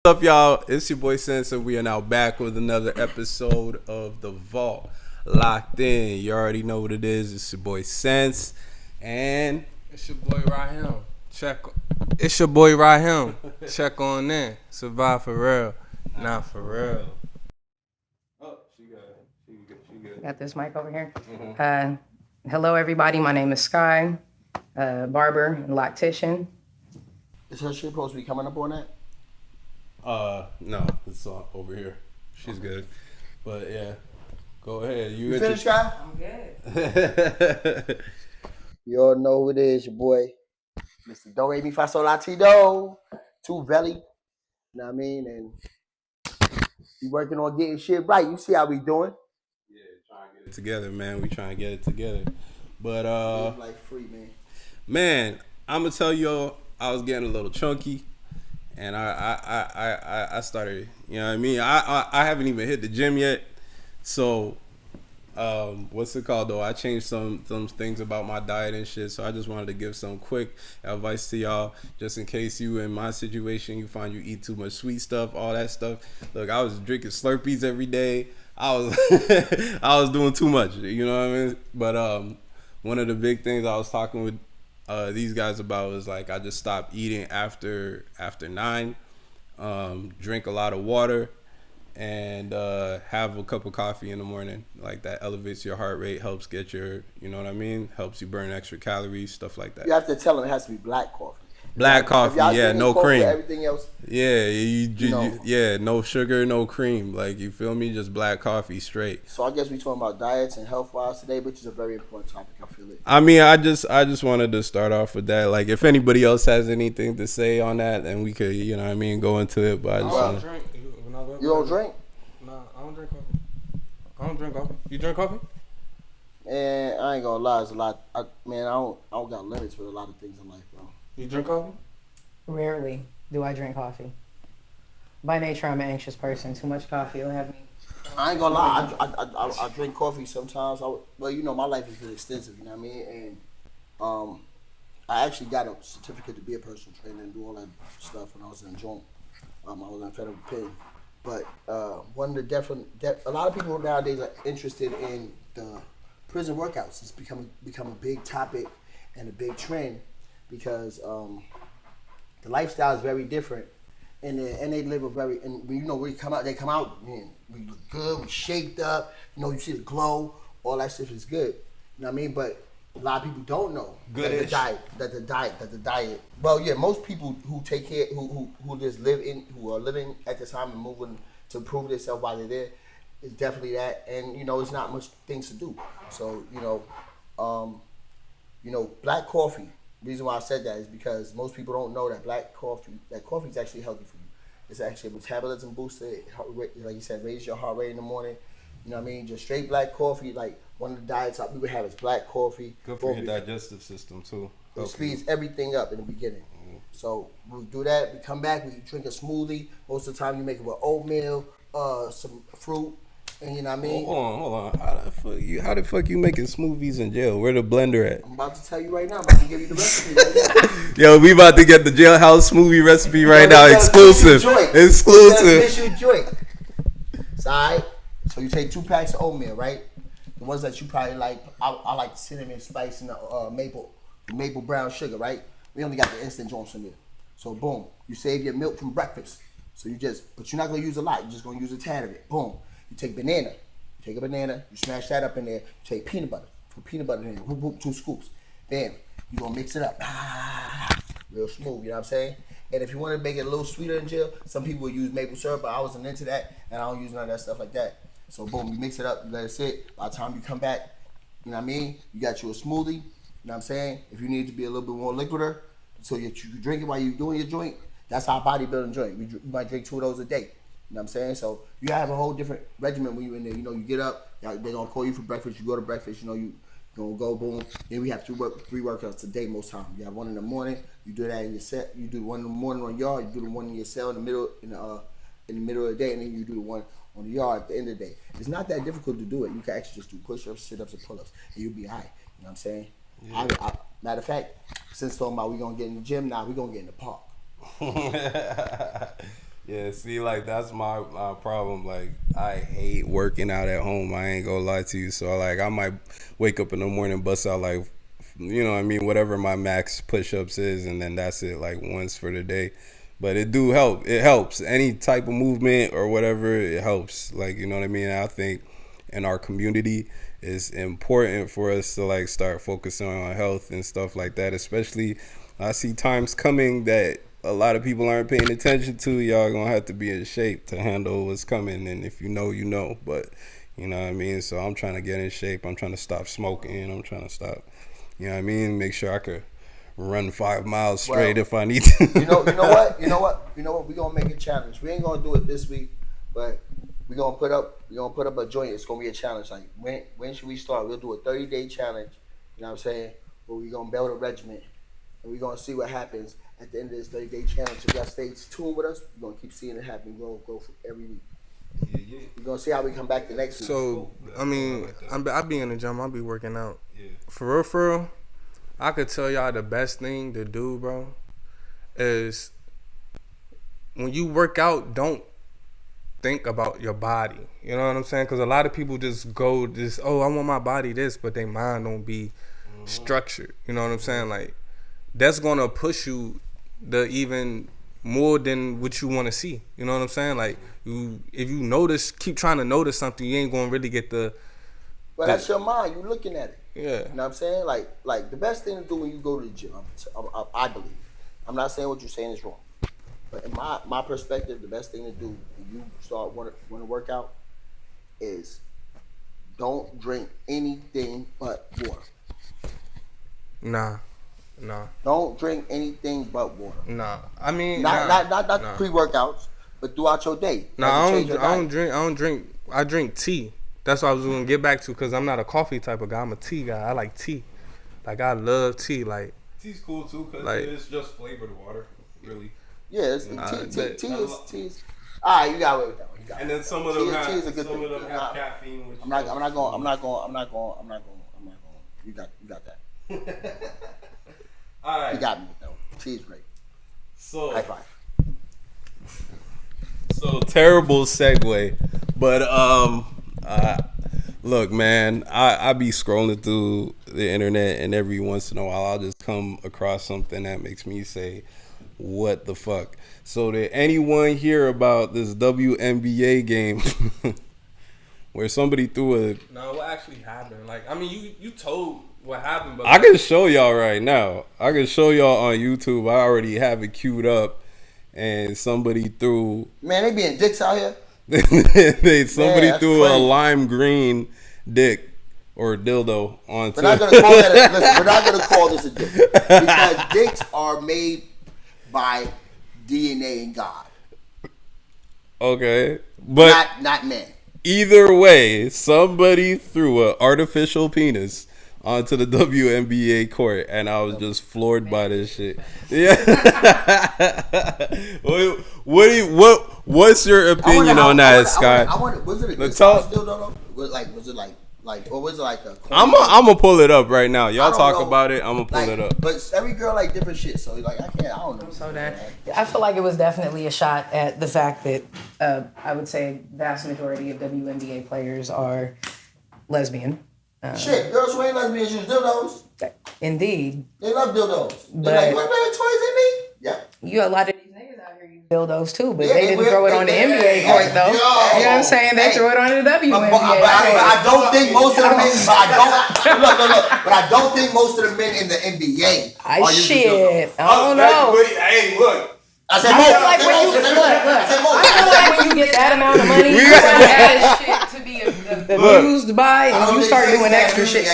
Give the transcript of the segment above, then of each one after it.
What's up, y'all? It's your boy Sense, and we are now back with another episode of The Vault. Locked in. You already know what it is. It's your boy Sense, and It's your boy Raheem. Check. It's your boy Raheem. Check on in. Survive for real. Not for real. oh, she good. Got this mic over here. Hello, everybody. My name is Sky, barber and loctician. Is her shit supposed to be coming up on that? No, it's over here. She's good, but yeah, go ahead. You finished, guy? I'm good. You all know who it is, your boy, Mr. Do Re Mi Fa Sol La Ti Do, Too Velly. You know what I mean? And we working on getting shit right. You see how we doing? Yeah, trying to get it together, man. We trying to get it together, but Live like free, man, I'm gonna tell you, I was getting a little chunky. And I started, you know what I mean? I haven't even hit the gym yet. So, what's it called though? I changed some things about my diet and shit. So I just wanted to give some quick advice to y'all, just in case you in my situation, you find you eat too much sweet stuff, all that stuff. Look, I was drinking Slurpees every day. I was I was doing too much, you know what I mean? But one of the big things I was talking with these guys about is like I just stopped eating after 9, drink a lot of water, and have a cup of coffee in the morning. Like that elevates your heart rate, helps get your, you know what I mean, helps you burn extra calories, stuff like that. You have to tell them it has to be black coffee. Black coffee, yeah, no cream. Everything else, yeah, yeah, no sugar, no cream. Like, you feel me? Just black coffee, straight. So I guess we talking about diets and health wise today, which is a very important topic. I feel it. I mean, I just wanted to start off with that. Like, if anybody else has anything to say on that, then we could, you know what I mean, go into it. But I just don't wanna... drink. You don't drink? Nah, I don't drink coffee. I don't drink coffee. You drink coffee? And I ain't gonna lie, it's a lot. I don't got limits with a lot of things in life, bro. You drink coffee? Rarely do I drink coffee. By nature, I'm an anxious person. Too much coffee will have me. I ain't gonna lie. I drink coffee sometimes. Well, you know, my life is really extensive. You know what I mean? And I actually got a certificate to be a personal trainer and do all that stuff when I was in joint. I was in federal pen. But one of the a lot of people nowadays are interested in the prison workouts. It's become a big topic and a big trend because the lifestyle is very different. And they live a very, and you know, they come out, man, we look good, we shaped up, you know, you see the glow, all that stuff is good. You know what I mean? But a lot of people don't know Goodish. that the diet. Well, yeah, most people who take care, who just live in, who are living at this time and moving to prove themselves while they're there, is definitely that. And you know, it's not much things to do. So black coffee. The reason why I said that is because most people don't know that coffee is actually healthy for you. It's actually a metabolism booster. Like you said, raise your heart rate in the morning. You know what I mean? Just straight black coffee. Like one of the diets we would have is black coffee. Good for your digestive system too. It speeds everything up in the beginning. Mm-hmm. So we do that. We come back. We drink a smoothie. Most of the time, you make it with oatmeal, some fruit. And you know what I mean? Hold on. How the fuck you making smoothies in jail? Where the blender at? I'm about to tell you right now. I'm about to give you the recipe right now. Yo, we about to get the jailhouse smoothie recipe right now. Exclusive. Official joint. It's alright. So you take 2 packs of oatmeal, right? The ones that you probably like. I like the cinnamon spice and the maple brown sugar, right? We only got the instant joints in there. So boom, you save your milk from breakfast. So but you're not gonna use a lot. You're just gonna use a tad of it. Boom. You take banana. You take a banana. You smash that up in there. You take peanut butter. Put peanut butter in there. Whoop, whoop, 2 scoops. Bam. You gonna mix it up. Real smooth. You know what I'm saying? And if you want to make it a little sweeter in jail, some people will use maple syrup, but I wasn't into that, and I don't use none of that stuff like that. So boom, you mix it up. You let it sit. By the time you come back, you know what I mean? You got you a smoothie. You know what I'm saying? If you need to be a little bit more liquider, so you drink it while you're doing your joint, that's our bodybuilding joint. You might drink 2 of those a day. You know what I'm saying? So you have a whole different regimen when you're in there. You know, you get up, they're going to call you for breakfast. You go to breakfast, you know, you going to go, boom. Then we have 3 workouts a day most times. You have one in the morning. You do that in your set. You do one in the morning on yard. You do the one in your cell in the middle of the day. And then you do the one on the yard at the end of the day. It's not that difficult to do it. You can actually just do push-ups, sit-ups, and pull-ups. And you'll be all right. You know what I'm saying? Yeah. Matter of fact, since talking about we going to get in the gym, now we going to get in the park. Yeah, see, like that's my problem. Like I hate working out at home. I ain't gonna lie to you. So like I might wake up in the morning, bust out like, you know what I mean, whatever my max push-ups is, and then that's it, like once for the day. But it do help. It helps. Any type of movement or whatever, it helps. Like, you know what I mean? I think in our community it's important for us to like start focusing on health and stuff like that. Especially I see times coming that a lot of people aren't paying attention to. Y'all gonna have to be in shape to handle what's coming, and if you know, you know. But you know what I mean. So I'm trying to get in shape. I'm trying to stop smoking. I'm trying to stop. You know what I mean. Make sure I could run 5 miles straight if I need to. You know what? We gonna make a challenge. We ain't gonna do it this week, but we gonna put up a joint. It's gonna be a challenge. Like when should we start? We'll do a 30-day challenge. You know what I'm saying? Where we gonna build a regiment, and we gonna see what happens at the end of this 30-day challenge. If y'all stay tuned with us, we're gonna keep seeing it happen. We're gonna go for every week. Yeah. We're gonna see how we come back the next week. So I mean, I be in the gym. I be working out. Yeah. For real. I could tell y'all the best thing to do, bro, is when you work out, don't think about your body. You know what I'm saying? Because a lot of people just go I want my body this, but their mind don't be structured. You know what I'm saying? Like, that's going to push you the even more than what you want to see. You know what I'm saying? Like, if you keep trying to notice something, you ain't going to really get the... But that's your mind. You looking at it. Yeah. You know what I'm saying? Like the best thing to do when you go to the gym, I believe. I'm not saying what you're saying is wrong. But in my perspective, the best thing to do when you start want to work out is don't drink anything but water. Nah. Don't drink anything but water. Nah. I mean... Not pre-workouts, but throughout your day. Nah, I don't drink. I drink tea. That's what I was going to get back to, because I'm not a coffee type of guy. I'm a tea guy. I like tea. Like, I love tea. Like, tea's cool too, because it's just flavored water, really. Yeah, tea is. All right, you got away with that one. And then some of them have caffeine. Which I'm not going. You got that. All right. You got me with that one. Tea is great. So high five. So terrible segue, but look, man, I be scrolling through the internet, and every once in a while I'll just come across something that makes me say, what the fuck? So did anyone hear about this WNBA game where somebody threw a... No, what actually happened? Like, I mean, you told what happened, but... I can show y'all right now. I can show y'all on YouTube. I already have it queued up, and somebody threw... Man, they being dicks out here. Somebody threw a lime green dick or dildo onto. We're not gonna call that. Listen, we're not gonna call this a dick because dicks are made by DNA and God. Okay, but not men. Either way, somebody threw an artificial penis onto the WNBA court, and I was just floored by this shit. Yeah. What's your opinion on that, Sky? Was it a good size dildo though? Was it like, or was it like a? I'm gonna pull it up right now. Y'all talk about it. I'm gonna pull it up. But every girl like different shit, so like I don't know. So that I feel like it was definitely a shot at the fact that I would say vast majority of WNBA players are lesbian. Shit, girls who ain't lesbians use dildos. Indeed. They love dildos. But they're like, you want to play with toys in me? Yeah. You a lot of these niggas out here use dildos too, but they didn't throw it on the NBA court though. You know what I'm saying? They threw it on the WNBA. But I don't think most of the men. But I don't think most of the men in the NBA. I don't know. Hey, look. I said I feel like when you get that amount of money, you gotta add shit to be abused by, and you start doing extra shit.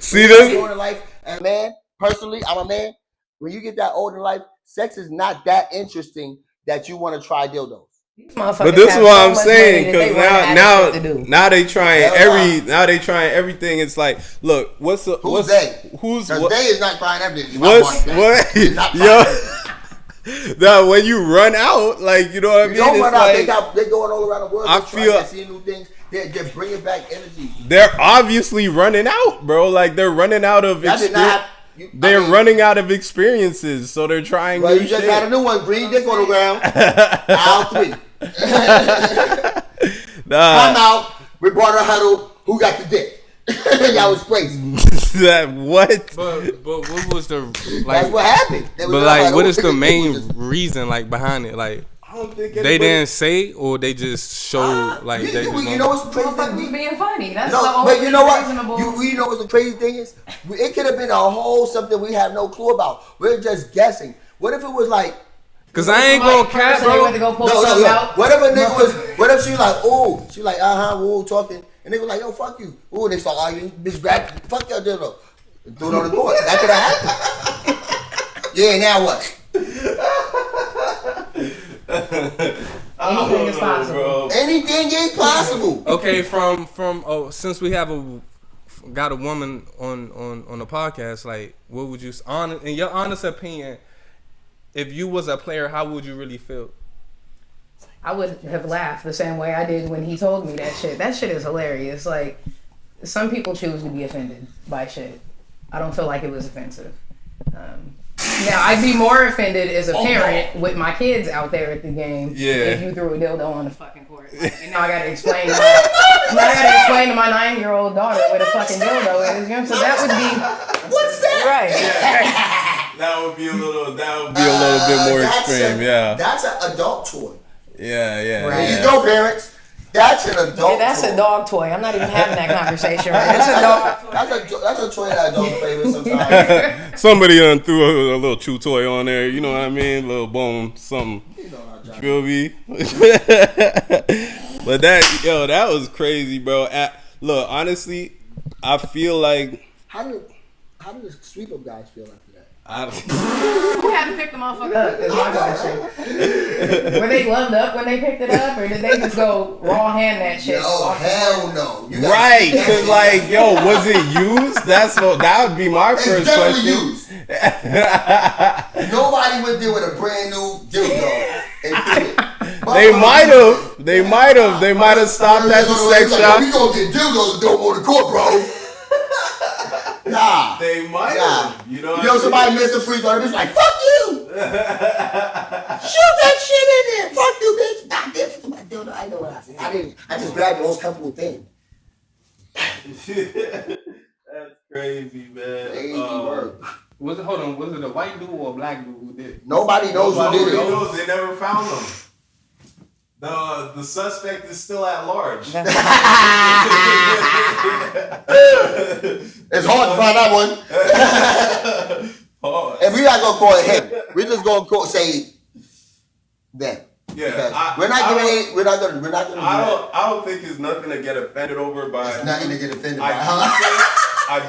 See this? And man, personally, I'm a man. When you get that old in life, sex is not that interesting that you want to try dildos. But this is what I'm saying, because now they trying everything. It's like, look, who's they? They is not trying everything. What? Yo, now when you run out, like, you know what I mean? Don't run out. Like, they're going all around the world. I feel seeing new things. They're bringing back energy. They're obviously running out, bro. Like, they're running out of experience. They're running out of experiences, so they're trying Well, new you just shit. got a new one. Green dick on the ground. Aisle 3. Time out. We brought a huddle. Who got the dick? Y'all was crazy. That what? But what was the like? That's what happened. But like, what is the main reason like behind it? Like, I don't think they didn't say, or they just showed like they just you know what's the crazy Motherfucker was thing? being funny. That's No, the but only you know what? reasonable. You know what the crazy thing is? It could have been a whole something we have no clue about. We're just guessing. What if it was like? Cause I ain't gonna cap, They went to bro. go pull something out. What if a nigga was? What if she was like, oh, she like, woo, talking, and they was like, yo, fuck you. Ooh, they start arguing, bitch, grab, fuck your dildo, and threw it on the court. That could have happened. Yeah, now what? Anything is possible. Bro. Anything is possible. Okay, from since we have got a woman on the podcast, like, what would you in your honest opinion? If you was a player, how would you really feel? I would have laughed the same way I did when he told me that shit. That shit is hilarious. Like, some people choose to be offended by shit. I don't feel like it was offensive. Now, I'd be more offended as a parent with my kids out there at the game if you threw a dildo on the fucking court. Like, and now I gotta explain to my 9-year-old daughter what a fucking dildo is. You know, so that would be What's that? right. That would be a little bit more extreme. That's an adult toy. Yeah. Right. There you go, parents. That's an adult. Yeah, that's toy. a dog toy. I'm not even having that conversation right now. That's a dog toy. That's a toy that adults play with sometimes. Somebody threw a little chew toy on there. You know what I mean? A little bone, something. You know what I'm Feel me? But that was crazy, bro. Look, honestly, I feel like How did the sweep up guys feel after that? Who had to pick the motherfucker up? Is my question. Were they gloved up when they picked it up, or did they just go raw hand that shit? Oh hell no! right, cause like, yo, was it used? That would be my It's first definitely question. used. Nobody went there with a brand new dildo and threw it. They might have stopped at the sex shop. We gonna get dildos and throw them on the court, bro. Nah. They might have. You know Somebody missed a free throw. It's like, fuck you. Shoot that shit in there. Fuck you, bitch. Nah, this is my dildo. I know what I said. I just grabbed the most comfortable thing. That's crazy, man. Crazy word. Was it a white dude or a black dude who did it? Nobody knows who did it. They never found them. The suspect is still at large. It's hard to find that one. And we're not gonna call it him. We're just gonna say them. Yeah, Because we're not gonna. I don't think it's nothing to get offended over by. It's nothing to get offended by. I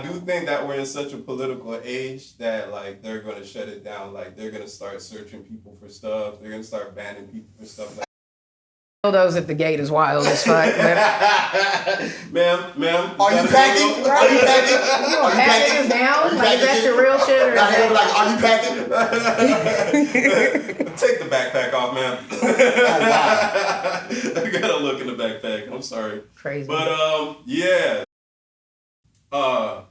do think that we're in such a political age that like they're gonna shut it down. Like they're gonna start searching people for stuff. They're gonna start banning people for stuff. Like Dildos at the gate is wild as fuck. ma'am. Are you packing? Are you packing? You gonna pat niggas down? Like, is that your real shit or is Now they that... were like, are you packing? Take the backpack off, ma'am. Oh, wow. I gotta look in the backpack. I'm sorry. Crazy. But yeah.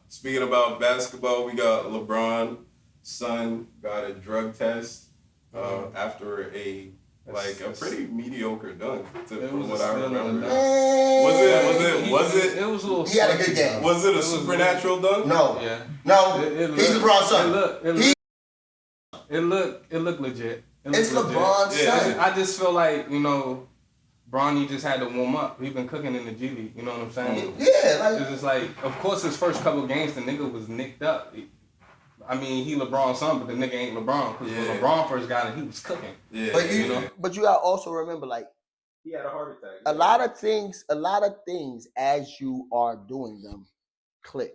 Speaking about basketball, we got LeBron's son got a drug test after a pretty mediocre dunk, from what I remember. Was it? It was a little. He had a good game. Was it a supernatural dunk? No. Yeah. No. It He's LeBron's son. It looked legit. It's LeBron's son. I just feel like, Bronny just had to warm up. He been cooking in the G League. You know what I'm saying? Yeah. It's just like, of course, his first couple games, the nigga was nicked up. I mean, he LeBron's son, but the nigga ain't LeBron. Because when LeBron first got it, he was cooking. Yeah. But you gotta also remember, like, he had a heart attack. a lot of things as you are doing them click.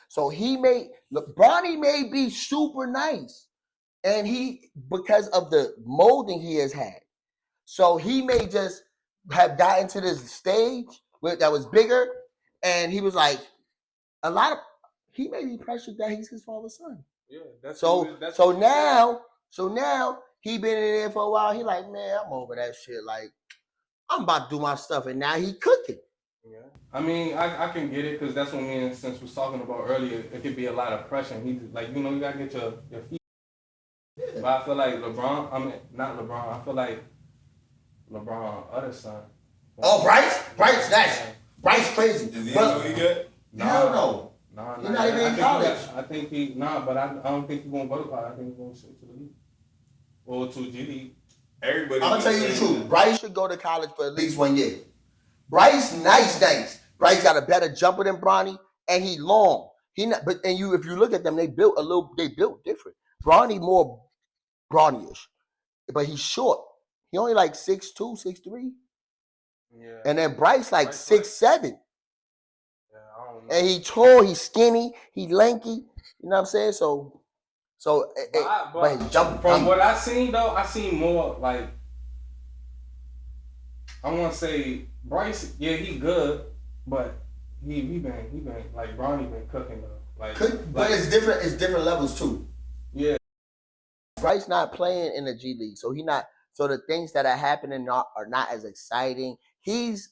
So Bronny may be super nice, and because of the molding he has had. So he may just have gotten to this stage that was bigger, and he was like, he may be pressured that he's his father's son. Yeah. So now he been in there for a while. He like, man, I'm over that shit. Like, I'm about to do my stuff, and now he cooking. Yeah. I mean, I can get it because that's what me and Sense was talking about earlier. It could be a lot of pressure. And he like, you know, you gotta get your feet. Yeah. But I feel like LeBron. I mean, not LeBron. I feel like LeBron other son. Oh, Bryce, Bryce crazy. Is he know he good? Hell no. Nah, he's not even in college. I think he but I don't think he's gonna go to college. I think he's gonna straight to the league or to G League. Everybody. I'm gonna tell you the truth. Bryce should go to college for at least 1 year. Bryce, nice. Bryce got a better jumper than Bronny, and he long. He not, but and if you look at them, they built different. Bronny more Bronny-ish, but he's short. He only like 6'2", 6'3". Yeah. And then Bryce like 6'7". Yeah, I don't know. And he tall, he's skinny, he lanky. You know what I'm saying? But he jumping. From what I seen though, I seen more like, I want to say Bryce. Yeah, he good, but he been like Bronny been cooking though. But it's different. It's different levels too. Yeah. Bryce not playing in the G League, so he not. So the things that are happening are not as exciting. He's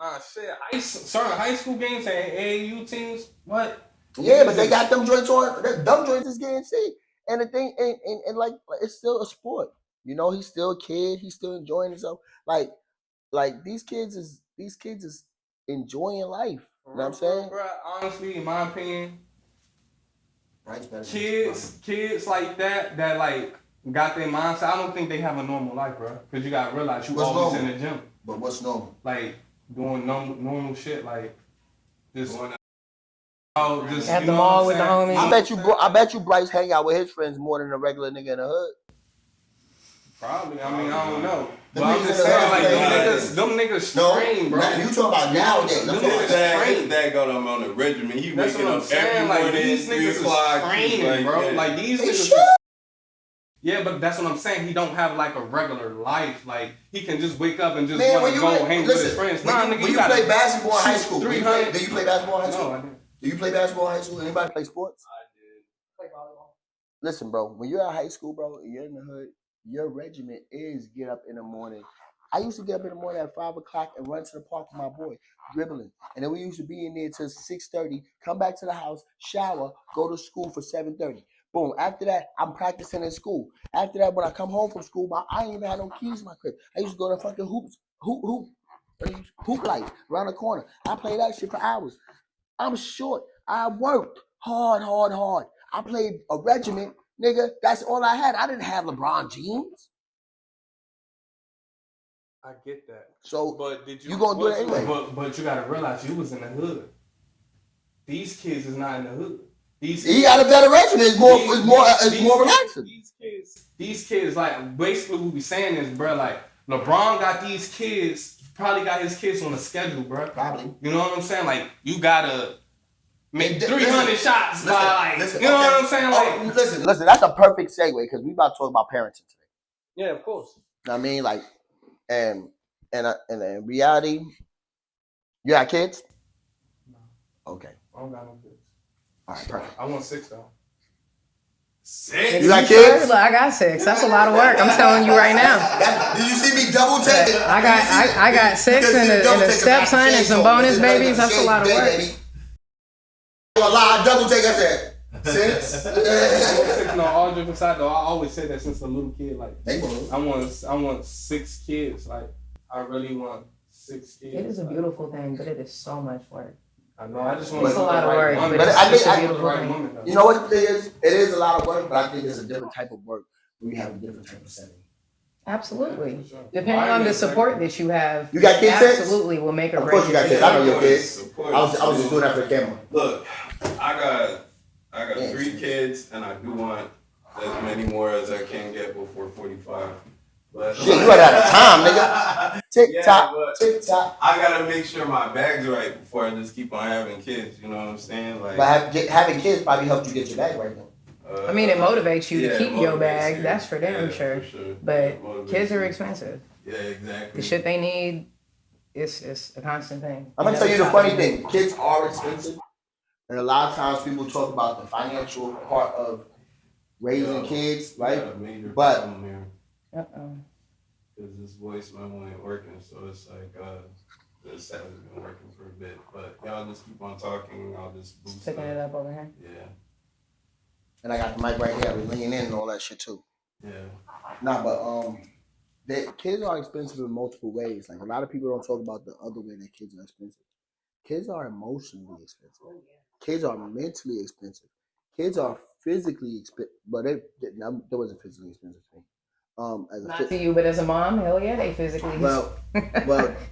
certain high school games and AAU teams. What? Yeah, but they got them joints on. Them joints is getting sick. And the thing, and like it's still a sport. You know, he's still a kid. He's still enjoying himself. Like these kids is enjoying life. You know what I'm saying? Bro, honestly, in my opinion, right, kids like that like got their mindset. I don't think they have a normal life, bro. Because you gotta realize you always in the gym. But what's normal? Like doing normal shit, like just going at the mall with the homies. I bet you Bryce hang out with his friends more than a regular nigga in the hood. Probably. I mean, I don't know. But I'm just saying, like, them niggas strain, bro. You talking about nowadays. His dad got him on the regimen. He waking up every morning. These niggas is training, bro. Like, these niggas. Yeah, but that's what I'm saying. He don't have like a regular life. Like he can just wake up and just want to go hang with his friends. When you play basketball in high school, do you play basketball in high school? No, I didn't. Do you play basketball in high school? Anybody play sports? I did. Play volleyball. Listen, bro. When you're at high school, bro, you're in the hood. Your regiment is get up in the morning. I used to get up in the morning at 5 o'clock and run to the park with my boy, dribbling. And then we used to be in there till 6:30. Come back to the house, shower, go to school for 7:30. Boom. After that, I'm practicing in school. After that, when I come home from school, I ain't even had no keys in my crib. I used to go to fucking hoop life around the corner. I play that shit for hours. I'm short. I worked hard. I played a regiment, nigga. That's all I had. I didn't have LeBron jeans. I get that. So, but did you gonna do it anyway? But you gotta realize you was in the hood. These kids is not in the hood. He got a better regiment. It's more relaxing. These kids, like basically what we saying is, bro, like LeBron got these kids, probably got his kids on a schedule, bro. Probably. You know what I'm saying? Like you gotta make 300 shots by like, you know what I'm saying? Like listen, that's a perfect segue because we about to talk about parenting today. Yeah, of course. I mean, like, and in reality, you got kids? No. Okay. I don't got no kids. All right, perfect. I want 6 though. 6? You got kids? I got 6. That's a lot of work. I'm telling you right now. Did you see me double take? I got 6 and a stepson and some bonus babies. That's a lot of work. I double take. I said 6. No, all jokes aside though, I always said that since a little kid. Like I want 6 kids. Like I really want 6 kids. It is a beautiful thing, but it is so much work. I know. I just want it's a lot of work, but it's a beautiful thing. You know what it is? It is a lot of work, but I think it's a different type of work when you have a different type of setting. Absolutely. Yeah, sure. Depending on the support that you have, you got kids? Absolutely will make a break. Of course you got kids. I know your kids. I was just doing that for the camera. Look, I got 3 kids, and I do want as many more as I can get before 45. But shit, you run out of time, nigga. Tick-tock. I gotta make sure my bag's right before I just keep on having kids. You know what I'm saying? Like, but having kids probably helped you get your bag right now. I mean, it motivates you to keep your bag. That's for damn sure. For sure. But kids are expensive. Yeah, exactly. The shit they need, it's a constant thing. I'm gonna tell you the funny thing. Kids are expensive, and a lot of times people talk about the financial part of raising kids, right? But because this voice memo ain't working, so it's like the setting's been working for a bit, but y'all just keep on talking. I'll just boost Picking it up over here. Yeah. And I got the mic right here. I was leaning in and all that shit too. Yeah. Nah, but the kids are expensive in multiple ways. Like a lot of people don't talk about the other way that kids are expensive. Kids are emotionally expensive. Kids are mentally expensive. Kids are physically expensive, but there wasn't physically expensive to me. Not to you, but as a mom, hell yeah, they physically. Well,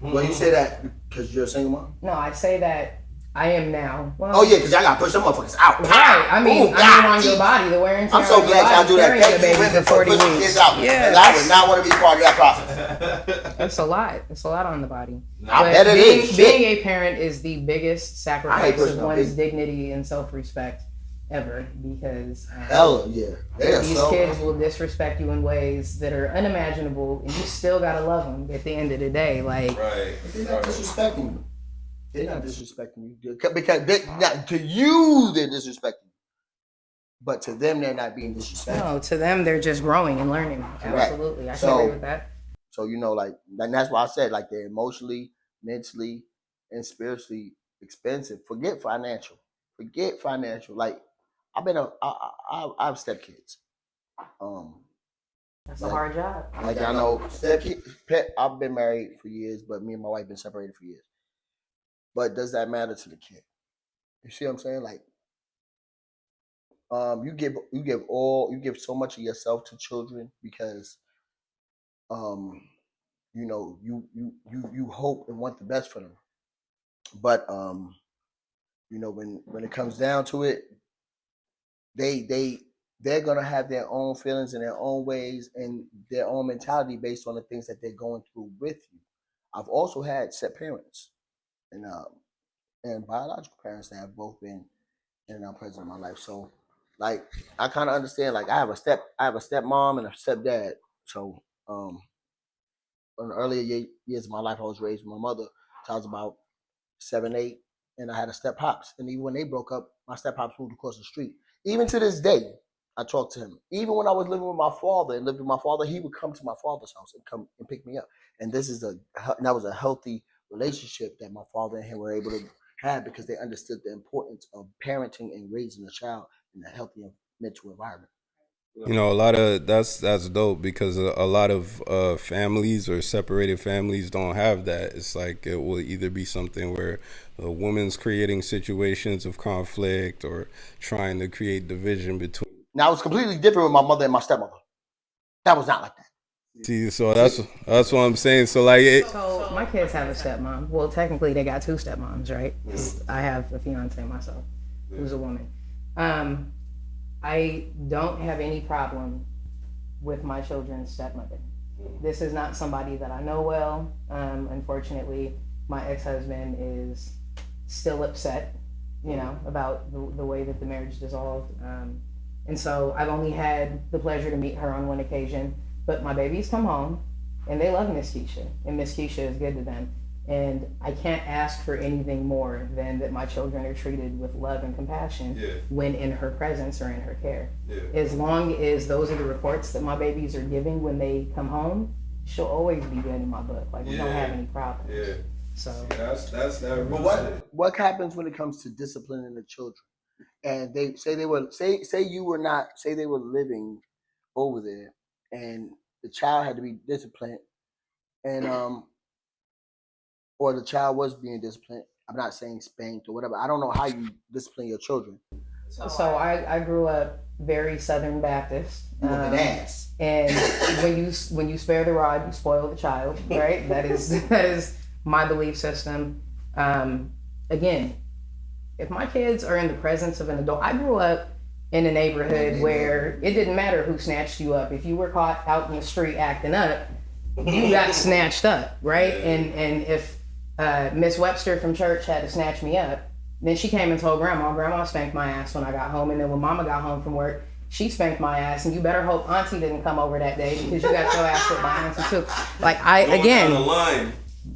you say that because you're a single mom. No, I say that I am now. Well, oh yeah, because y'all gotta push them motherfuckers out. Right. I mean, on your body, the wear and tear. I'm so glad y'all do that. Thank you, women for pushing kids out. Yeah, I would not want to be part of that process. That's a lot. It's a lot on the body. I bet it is. Being a parent is the biggest sacrifice of one's big dignity and self-respect ever, because hell yeah, these kids will disrespect you in ways that are unimaginable, and you still gotta love them at the end of the day. Like, right. They're not disrespecting you. They're not disrespecting you because to you they're disrespecting you, but to them they're not being disrespectful. No, to them they're just growing and learning. Absolutely, I can agree with that. So like, and that's why I said like they're emotionally, mentally, and spiritually expensive. Forget financial. Like I have stepkids. That's a hard job. Like I know stepkid. I've been married for years, but me and my wife been separated for years. But does that matter to the kid? You see what I'm saying? Like, you give so much of yourself to children because, you hope and want the best for them. But when it comes down to it, they're gonna have their own feelings and their own ways and their own mentality based on the things that they're going through with you. I've also had step parents and biological parents that have both been in and out present in my life. So like I kind of understand. Like I have a stepmom and a stepdad. So in the earlier years of my life, I was raised with my mother. So I was about 7, 8, and I had a step pops. And even when they broke up, my step pops moved across the street. Even to this day, I talk to him. Even when I was living with my father and lived with my father, he would come to my father's house and come and pick me up. And that was a healthy relationship that my father and him were able to have because they understood the importance of parenting and raising a child in a healthy mental environment. You know, a lot of that's dope because a lot of families or separated families don't have that. It's like it will either be something where a woman's creating situations of conflict or trying to create division between. Now, it was completely different with my mother and my stepmother. That was not like that. See, so that's what I'm saying. So like, so my kids have a stepmom. Well, technically, they got 2 stepmoms, right? I have a fiance myself, who's a woman. I don't have any problem with my children's stepmother. This is not somebody that I know well. Unfortunately, my ex-husband is still upset, about the way that the marriage dissolved. And so I've only had the pleasure to meet her on one occasion, but my babies come home and they love Miss Keisha, and Miss Keisha is good to them. And I can't ask for anything more than that my children are treated with love and compassion when in her presence or in her care. As long as those are the reports that my babies are giving when they come home, she'll always be good in my book. Like, we don't have any problems. So that's that. But what happens when it comes to disciplining the children? And they say they were say they were living over there, and the child had to be disciplined, and or the child was being disciplined. I'm not saying spanked or whatever. I don't know how you discipline your children. So I grew up very Southern Baptist. You were an ass. And when you spare the rod, you spoil the child, right? That is my belief system. Again, if my kids are in the presence of an adult, I grew up in a neighborhood where it didn't matter who snatched you up. If you were caught out in the street acting up, you got snatched up, right? And if Miss Webster from church had to snatch me up, then she came and told Grandma spanked my ass when I got home. And then when Mama got home from work, she spanked my ass. And you better hope Auntie didn't come over that day because you got your ass whipped by Auntie too. Like,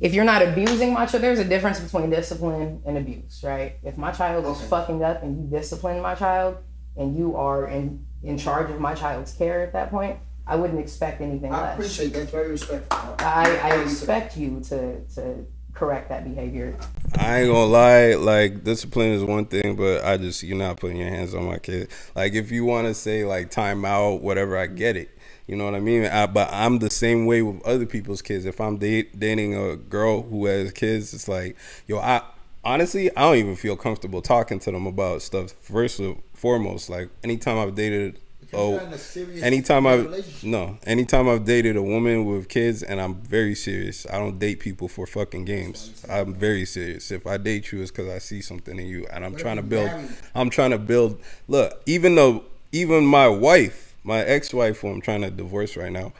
if you're not abusing my child, there's a difference between discipline and abuse, right? If my child is fucking up and you discipline my child and you are in charge of my child's care at that point, I wouldn't expect anything less. I appreciate that. Very respectful. I expect you to correct that behavior. I ain't gonna lie, like discipline is one thing, but you're not putting your hands on my kid. Like if you want to say like time out, whatever, I get it. You know what I mean? But I'm the same way with other people's kids. If I'm dating a girl who has kids, it's like, yo, honestly, I don't even feel comfortable talking to them about stuff. First and foremost, like anytime I've dated anytime I've dated a woman with kids, and I'm very serious. I don't date people for fucking games. I'm very serious. If I date you, it's because I see something in you, and I'm trying to build. Look, even my wife, my ex-wife, who I'm trying to divorce right now,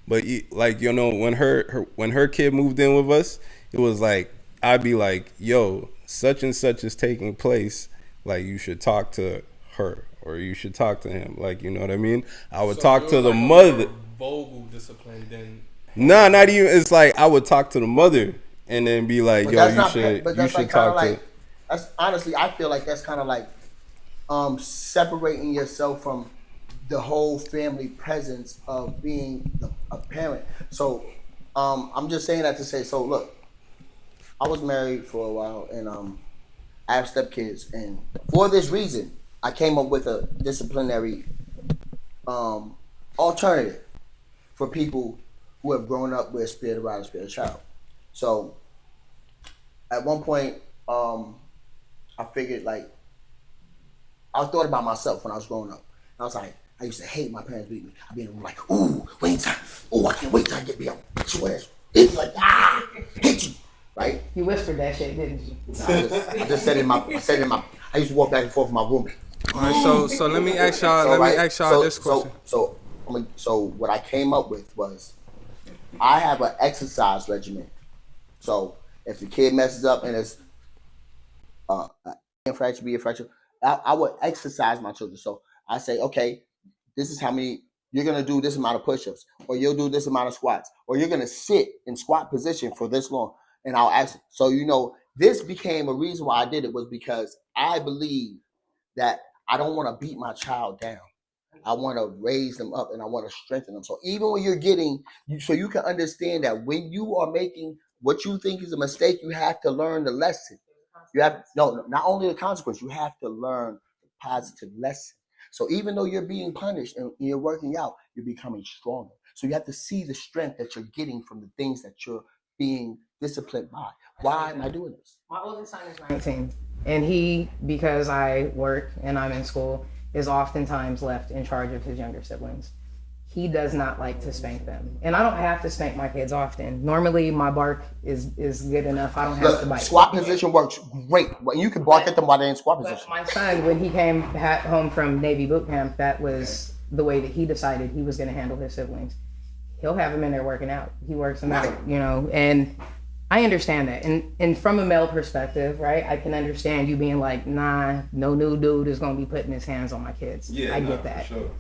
but like when her kid moved in with us, it was like I'd be like, yo, such and such is taking place. Like you should talk to her. Or you should talk to him, like, you know what I mean? I would talk to the mother. Vocal discipline, then. Nah, not even. It's like I would talk to the mother and then be like, "Yo, you should talk to." That's honestly, I feel like that's kind of like separating yourself from the whole family presence of being a parent. So I'm just saying that to say. So look, I was married for a while, and I have stepkids, and for this reason, I came up with a disciplinary alternative for people who have grown up with a spirit around a spirit child. So at one point, I figured like I thought about myself when I was growing up. I was like, I used to hate my parents beat me. I'd be in the room like, ooh, wait time. Ooh, I can't wait till I get beat up. Beat your ass. It's like, hate you. Right? You whispered that shit, didn't you? I just said in my I used to walk back and forth with my roommate. All right, so let me ask y'all this question. So what I came up with was I have an exercise regimen. So if the kid messes up and it's infraction, I would exercise my children. So I say, okay, this is how many you're gonna do, this amount of push-ups, or you'll do this amount of squats, or you're gonna sit in squat position for this long. And I'll ask. So this became a reason why I did it was because I believe that I don't want to beat my child down. I want to raise them up and I want to strengthen them. So even when you're so you can understand that when you are making what you think is a mistake, you have to learn the lesson. You have not only the consequence, you have to learn the positive lesson. So even though you're being punished and you're working out, you're becoming stronger. So you have to see the strength that you're getting from the things that you're being disciplined by. Why am I doing this? My oldest son is 19, and he, because I work and I'm in school, is oftentimes left in charge of his younger siblings. He does not like to spank them, and I don't have to spank my kids often. Normally, my bark is good enough. I don't have to bite. Squat position works great. You can bark at them while they're in squat position. My son, when he came home from Navy boot camp, that was the way that he decided he was going to handle his siblings. He'll have them in there working out. He works them out, and I understand that. And from a male perspective, right, I can understand you being like, nah, no new dude is going to be putting his hands on my kids. Yeah, I get that. For sure.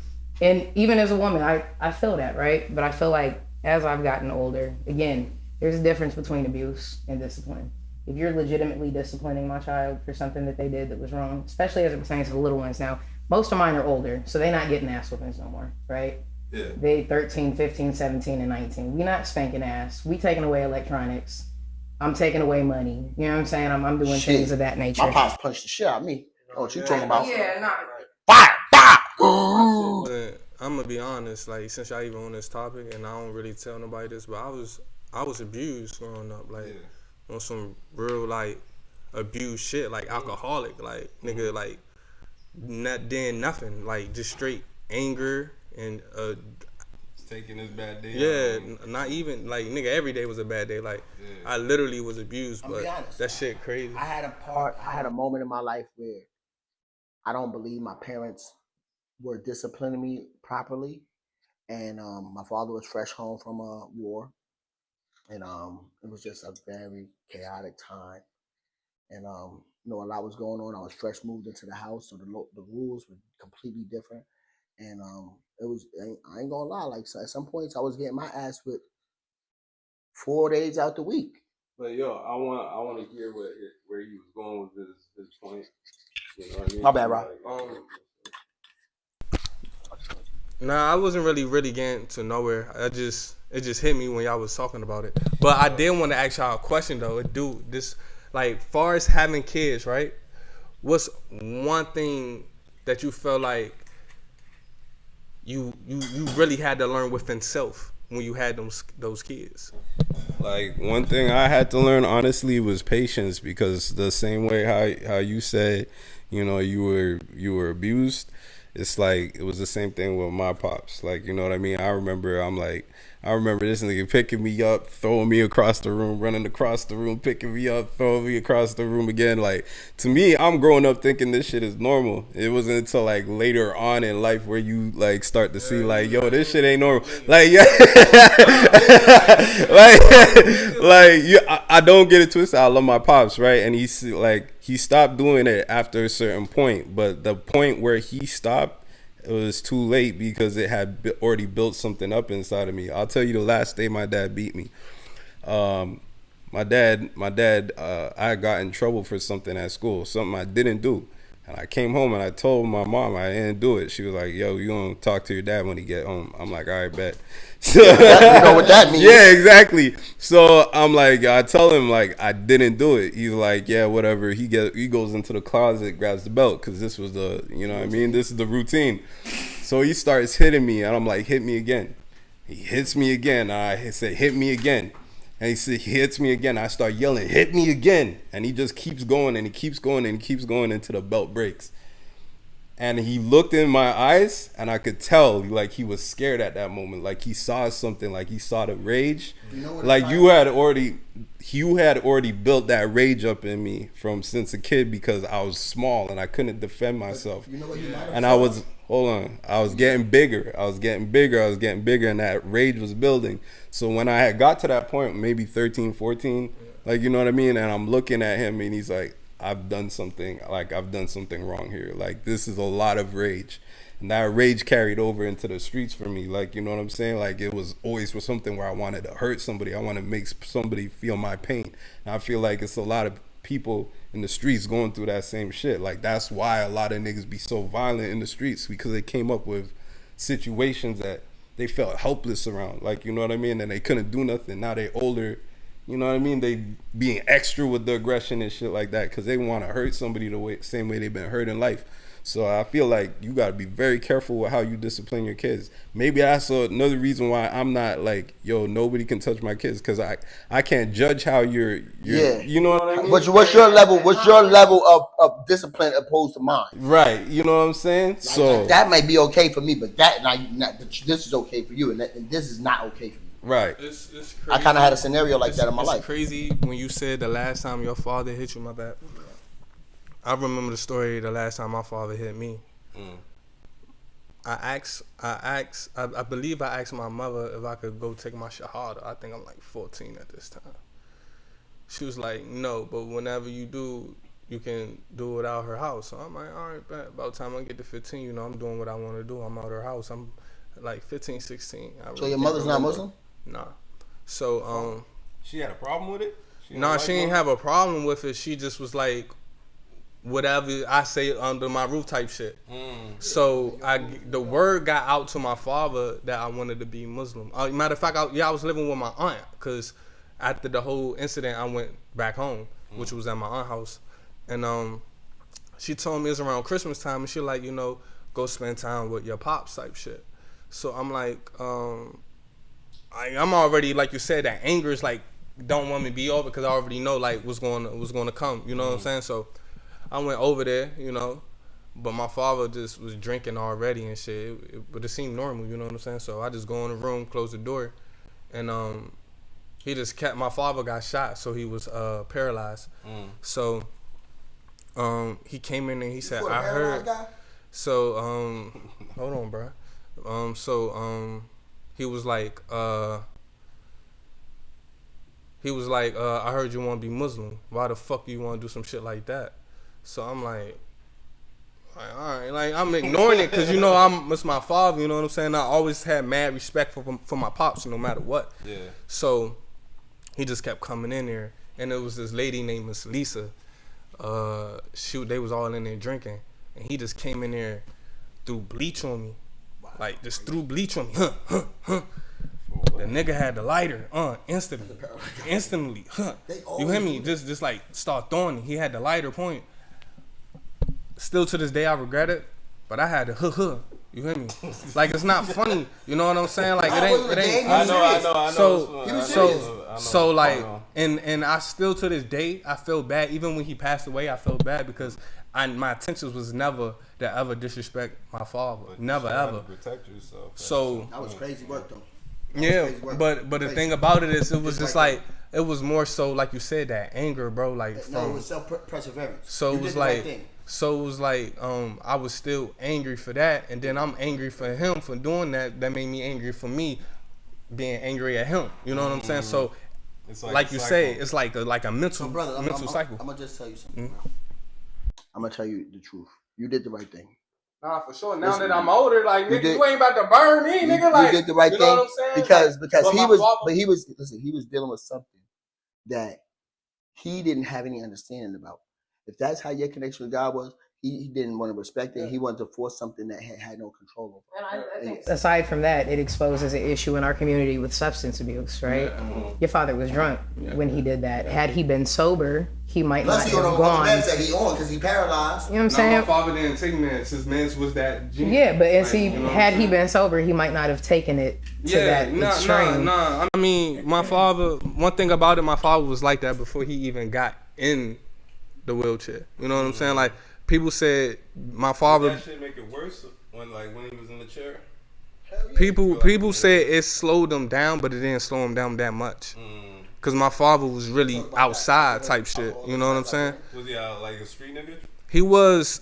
And even as a woman, I feel that, right? But I feel like as I've gotten older, again, there's a difference between abuse and discipline. If you're legitimately disciplining my child for something that they did that was wrong, especially as it pertains to the little ones now, most of mine are older, so they're not getting ass whoopings no more, right? Yeah. They 13, 15, 17, and 19. We not spanking ass. We taking away electronics. I'm taking away money. You know what I'm saying? I'm doing things of that nature. My pops punched the shit out of me. Oh, what you talking about? Yeah, not. I'm gonna be honest. Like, since y'all even on this topic, and I don't really tell nobody this, but I was abused growing up. Like, on some real like abused shit, like alcoholic, like nigga, like not doing nothing, like just straight anger and taking his bad day. Yeah, not even like nigga. Every day was a bad day. Like I literally was abused, but that shit crazy. I had a moment in my life where I don't believe my parents were disciplining me properly, and my father was fresh home from a war, and it was just a very chaotic time, and a lot was going on. I was fresh moved into the house, so the rules were completely different. And it was, I ain't gonna lie, like at some points I was getting my ass whipped 4 days out the week. But yo, I want to hear where he was going with his point. You know what I mean? My bad, Rob. Nah, I wasn't really getting to nowhere. It just hit me when y'all was talking about it. But I did want to ask y'all a question though. Dude, this like far as having kids, right? What's one thing that you felt like you really had to learn within self when you had those kids? Like one thing I had to learn honestly was patience, because the same way how you said, you know, you were abused, it's like it was the same thing with my pops. Like, you know what I mean? I remember this nigga picking me up, throwing me across the room, running across the room, picking me up, throwing me across the room again. Like, to me, I'm growing up thinking this shit is normal. It wasn't until like later on in life where you like start to see like, yo, this shit ain't normal. Like, yeah, I don't get it twisted. I love my pops, right? And he stopped doing it after a certain point, but the point where he stopped, it was too late because it had already built something up inside of me. I'll tell you the last day my dad beat me. My dad, I got in trouble for something at school, something I didn't do. And I came home and I told my mom I didn't do it. She was like, yo, you gonna talk to your dad when he get home. I'm like, all right, bet. You know what that means. Yeah, exactly. So I'm like, I tell him like I didn't do it. He's like, yeah, whatever. He goes into the closet, grabs the belt, because this was the, you know what I mean? This is the routine. So he starts hitting me and I'm like, hit me again. He hits me again. I said, hit me again. And he hits me again. I start yelling, hit me again. And he just keeps going and he keeps going and he keeps going until the belt breaks. And he looked in my eyes and I could tell like he was scared at that moment. Like he saw something, like he saw the rage. You know, like you had already built that rage up in me from since a kid, because I was small and I couldn't defend myself. You know what, and I was getting bigger. I was getting bigger and that rage was building. So when I had got to that point, maybe 13, 14, like, you know what I mean? And I'm looking at him and he's like, I've done something wrong here. Like, this is a lot of rage. And that rage carried over into the streets for me. Like, you know what I'm saying? Like, it was always for something where I wanted to hurt somebody. I want to make somebody feel my pain. And I feel like it's a lot of people in the streets going through that same shit. Like, that's why a lot of niggas be so violent in the streets, because they came up with situations that they felt helpless around. Like, you know what I mean? And they couldn't do nothing. Now they older. You know what I mean? They being extra with the aggression and shit like that because they want to hurt somebody the same way they've been hurt in life. So I feel like you got to be very careful with how you discipline your kids. Maybe that's another reason why I'm not like, yo, nobody can touch my kids, because I can't judge how you're you know what I mean? What's your level of discipline opposed to mine? Right. You know what I'm saying? Like, so that might be okay for me, but this is okay for you, and this is not okay for me. Right. It's crazy. I kind of had a scenario like that in my life. It's crazy when you said the last time your father hit you. My bad. I remember the story the last time my father hit me. I believe I asked my mother if I could go take my shahada. I think I'm like 14 at this time. She was like, no, but whenever you do, you can do it out her house. So I'm like, all right, bet. About the time I get to 15, you know, I'm doing what I want to do. I'm out her house. I'm like 15, 16. So your mother's not Muslim? Nah. So, she had a problem with it? She didn't have a problem with it. She just was like, whatever I say under my roof type shit. So the word got out to my father that I wanted to be Muslim. Matter of fact, I was living with my aunt, because after the whole incident, I went back home, which was at my aunt's house. And she told me it was around Christmas time, and she like, you know, go spend time with your pops type shit. So I'm like, I'm already, like you said, that anger is like, don't want me to be over, because I already know like what's going to come. You know what I'm saying? So I went over there, you know, but my father just was drinking already and shit. But it seemed normal, you know what I'm saying? So I just go in the room, close the door, and he just kept. My father got shot, so he was paralyzed. So he came in and he said, "I heard." So hold on, bro. He was like, I heard you want to be Muslim. Why the fuck do you want to do some shit like that? So I'm like, all right, like I'm ignoring it, because you know it's my father. You know what I'm saying? I always had mad respect for my pops, no matter what. Yeah. So he just kept coming in there, and it was this lady named Miss Lisa. They was all in there drinking, and he just came in there, threw bleach on me. like just threw bleach on me. The nigga had the lighter instantly. You hear me? Just like start throwing it. He had the lighter point. Still to this day, I regret it, but I had the You hear me? Like it's not funny. You know what I'm saying? Like it ain't. I know. So like, and I still to this day I feel bad. Even when he passed away, I felt bad because my intentions was never to ever disrespect my father. But never ever. Protect yourself. So that was crazy work though. Yeah, but the thing about it is, it was just like it was more so like you said, that anger, bro. Like it was self-perseverance. So it was like. So it was like I was still angry for that, and then I'm angry for him for doing that. That made me angry for me being angry at him. You know what I'm saying? So it's like you say, it's like a mental cycle. I'm gonna just tell you something. I'm gonna tell you the truth. You did the right thing. Nah, for sure. Now that I'm older, like nigga, you ain't about to burn me, nigga. Like you did the right thing. Know what I'm saying? Because he was dealing with something that he didn't have any understanding about. If that's how your connection with God was, he didn't want to respect it. He wanted to force something that had no control over. And I think aside from that, it exposes an issue in our community with substance abuse, right? Yeah. Your father was drunk when he did that. Had he been sober, he might not have gone. Plus, he on because he paralyzed. You know what I'm saying? My father didn't take meds. His meds was that gene. Yeah, but had he been sober, he might not have taken it to that extreme. Nah. I mean, my father. One thing about it, my father was like that before he even got in the wheelchair. You know what I'm saying? Like people said, my father. Did that shit make it worse when he was in the chair? People said it slowed him down, but it didn't slow him down that much. Cause my father was really outside type shit. You know what I'm saying? Was he out like a street nigga? He was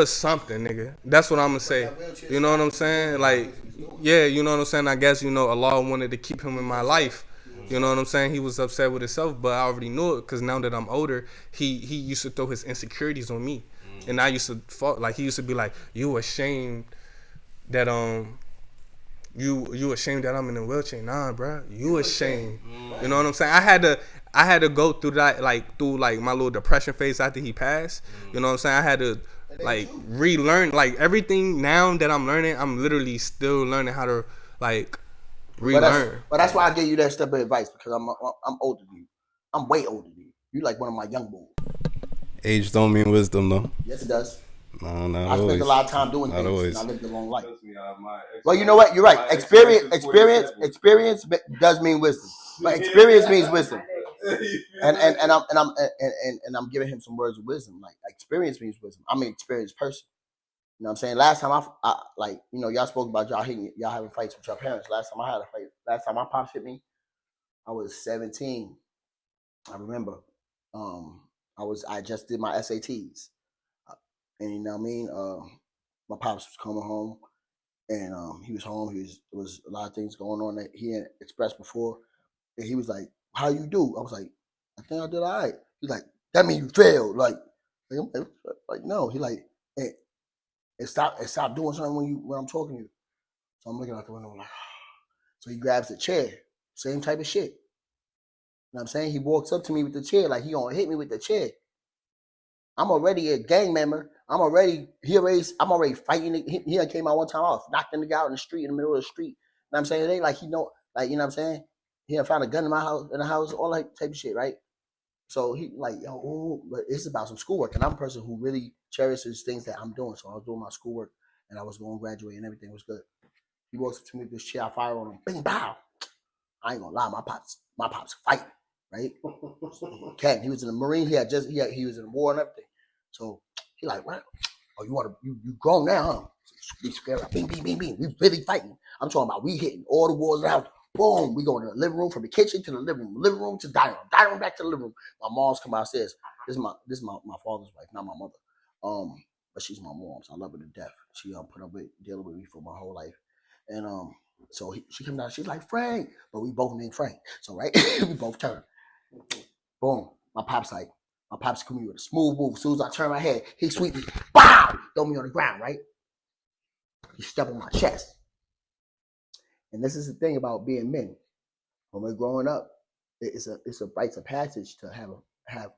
something, nigga. That's what I'm gonna say. You know what I'm saying? Like, yeah, you know what I'm saying? I guess, Allah wanted to keep him in my life. You know what I'm saying? He was upset with himself, but I already knew it because now that I'm older, he used to throw his insecurities on me. And I used to he used to be like, you ashamed that you ashamed that I'm in a wheelchair. Nah, bro, you ashamed. You know what I'm saying? I had to go through that through my little depression phase after he passed. You know what I'm saying? I had to relearn everything now that I'm learning. I'm literally still learning how to relearn. But that's why I gave you that step of advice because I'm older than you. I'm way older than you. You like one of my young boys. Age don't mean wisdom though. Yes, it does. No, not I always. spent a lot of time doing things. Always. And I lived a long life. Well, you know what? You're right. Experience does mean wisdom, but experience means wisdom. And I'm giving him some words of wisdom. Like experience means wisdom. I'm an experienced person. You know what I'm saying? Last time I y'all spoke about y'all having fights with your parents. Last time I had a fight. Last time my pops hit me, I was 17. I remember. I just did my SATs. And you know what I mean? My pops was coming home, and he was home. There was a lot of things going on that he had expressed before. And he was like, "How you do?" I was like, "I think I did all right." He's like, "That means you failed." Like no. He like, and stop doing something when I'm talking to you. So I'm looking out the window like, so he grabs the chair, same type of shit. You know what I'm saying? He walks up to me with the chair like he gonna hit me with the chair. I'm already a gang member. I'm already fighting. He came out one time off, knocked the nigga out in the street, in the middle of the street. You know what I'm saying? They you know what I'm saying? He had found a gun in the house, all that type of shit, right? So he but it's about some schoolwork. And I'm a person who really cherishes things that I'm doing. So I was doing my schoolwork and I was going to graduate and everything was good. He walks up to me with this chair, I fire on him, bing, bow. I ain't gonna lie, my pops fighting, right? Okay, he was in the Marine. He was in the war and everything. So he like, what? Oh, you grown now, huh? We scared. Bing, bing, bing, bing. We really fighting. I'm talking about we hitting all the walls out. Boom. We go to the living room, from the kitchen to the living room to dining room back to the living room. My mom's come outstairs. This is my father's wife, not my mother. But she's my mom, so I love her to death. She put up with dealing with me for my whole life, and so she came down. She's like, Frank, but we both named Frank. So right, we both turn. Boom. My pops come me with a smooth move. As soon as I turn my head, he sweep me. Bow! Throw me on the ground, right? He step on my chest. And this is the thing about being men. When we're growing up, it's a rites of passage to have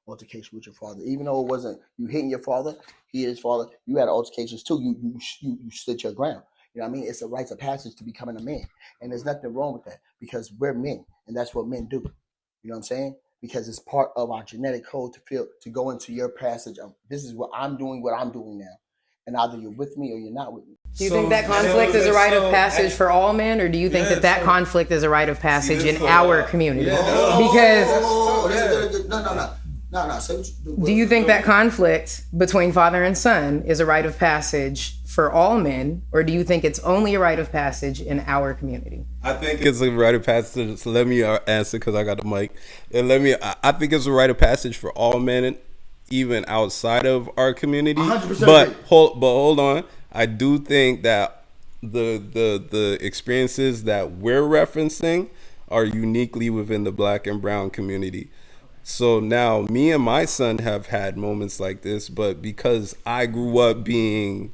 altercation with your father, even though it wasn't you hitting your father, he his father. You had altercations too. You stood your ground. You know what I mean? It's a rite of passage to becoming a man, and there's nothing wrong with that because we're men, and that's what men do. You know what I'm saying? Because it's part of our genetic code to go into your passage of this is what I'm doing now, and either you're with me or you're not with me. Do you think that conflict is a rite of passage for all men, or do you think that conflict is a rite of passage in our community? Because no. do you think that conflict between father and son is a rite of passage for all men, or do you think it's only a rite of passage in our community? I think it's a rite of passage. So let me answer because I got the mic. And I think it's a rite of passage for all men, even outside of our community. 100%. But hold on. I do think that the experiences that we're referencing are uniquely within the Black and brown community. So now me and my son have had moments like this, but because I grew up being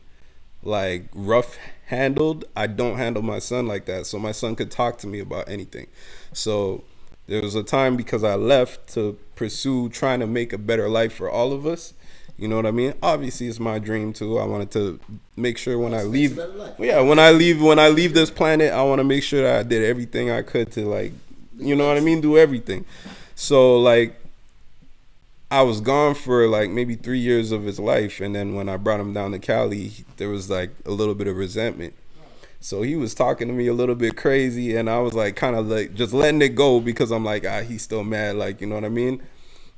like rough handled, I don't handle my son like that. So my son could talk to me about anything. So there was a time because I left to pursue trying to make a better life for all of us. You know what I mean? Obviously, it's my dream too. I wanted to make sure when I leave this planet, I want to make sure that I did everything I could to like, you know what I mean? Do everything. So like, I was gone for like maybe 3 years of his life. And then when I brought him down to Cali, there was like a little bit of resentment. So he was talking to me a little bit crazy, and I was like kind of like just letting it go because I'm like, he's still mad, like, you know what I mean?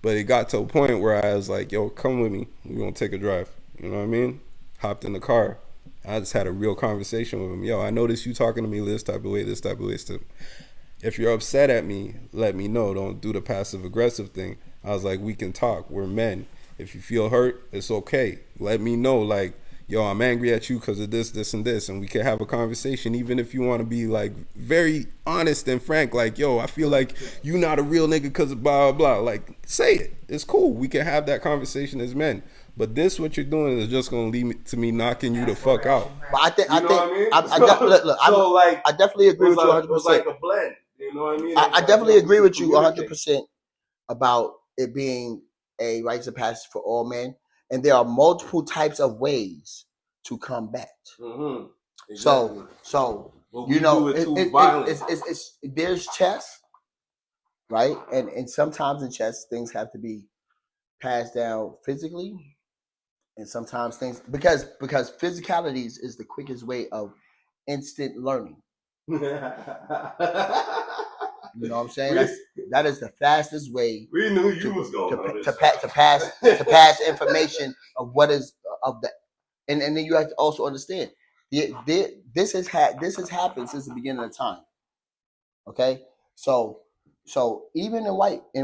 But it got to a point where I was like, yo, come with me. We're going to take a drive. You know what I mean? Hopped in the car. I just had a real conversation with him. Yo, I noticed you talking to me this type of way. If you're upset at me, let me know. Don't do the passive aggressive thing. I was like, we can talk. We're men. If you feel hurt, it's okay. Let me know, like, yo, I'm angry at you because of this, this, and this. And we can have a conversation, even if you want to be, like, very honest and frank. Like, yo, I feel like you not a real nigga because of blah, blah, blah. Like, say it. It's cool. We can have that conversation as men. But this, what you're doing is just going to lead to me knocking you the fuck out. But I definitely agree with you 100%. It was like a blend. You know what I mean? I definitely agree with you 100% about it being a rite of passage for all men. And there are multiple types of ways to combat. Mm-hmm. Exactly. So you know, there's chess, right? And sometimes in chess, things have to be passed down physically, and sometimes things because physicality is the quickest way of instant learning. You know what I'm saying? That is the fastest way. We knew you was going to pass information of what is of the, and then you have to also understand this has happened since the beginning of time. Okay, so even in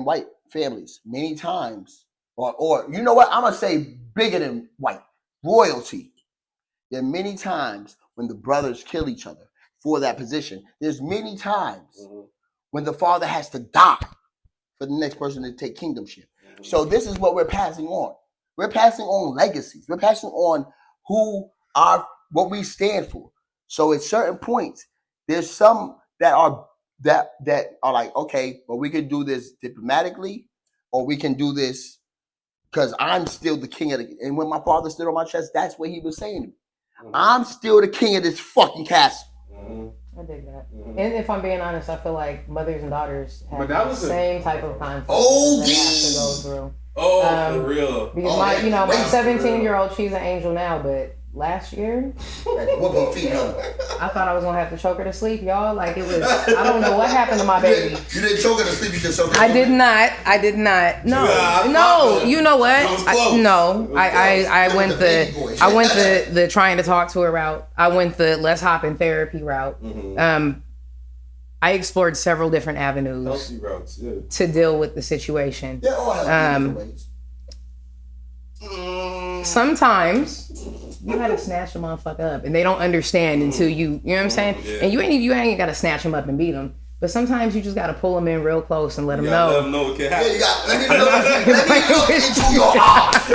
white families, many times, or you know what, I'm gonna say bigger than white royalty. There are many times when the brothers kill each other for that position. There's many times when the father has to die for the next person to take kingdomship. So this is what we're passing on. We're passing on legacies. We're passing on what we stand for. So at certain points, there's some that are like, okay, well, we can do this diplomatically, or we can do this because I'm still the king of the. And when my father stood on my chest, that's what he was saying to me. I'm still the king of this fucking castle. I dig that. And if I'm being honest, I feel like mothers and daughters have the same type of conflict that they have to go through. For real. Because my 17-year-old, she's an angel now, but last year, I thought I was gonna have to choke her to sleep, y'all. Like it was, I don't know what happened to my baby. You didn't choke her to sleep, you just choked her. I did not. No. You know what? I went the trying to talk to her route. I went the let's hop in therapy route. I explored several different avenues healthy routes, to deal with the situation. They're all healthy different ways. Sometimes you gotta snatch a motherfucker up, and they don't understand until you know what I'm saying. Yeah. And you ain't gotta snatch them up and beat them, But sometimes you just gotta pull them in real close and let them know. Let them know what can happen. Yeah, you got. Let me look into your eyes.